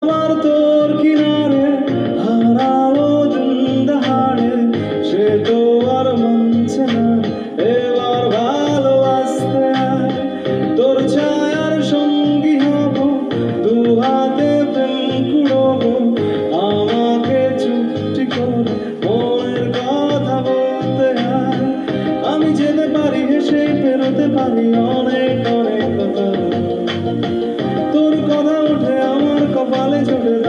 আমার তোর কিনারে হারাবো দিনদাহারে, সে তো আর মানছে না এবার ভালোবাসতে। তোর ছায়ার সঙ্গী হব, দু হাতে প্রেম কুড়বো, আমাকে চুপটি করে মনের কথা বলতে হয়। আমি যেতে পারি হেসে পেরোতে পারি অনেক অনেক কথা, তোর কথা উঠে আমার কপালে চড়ে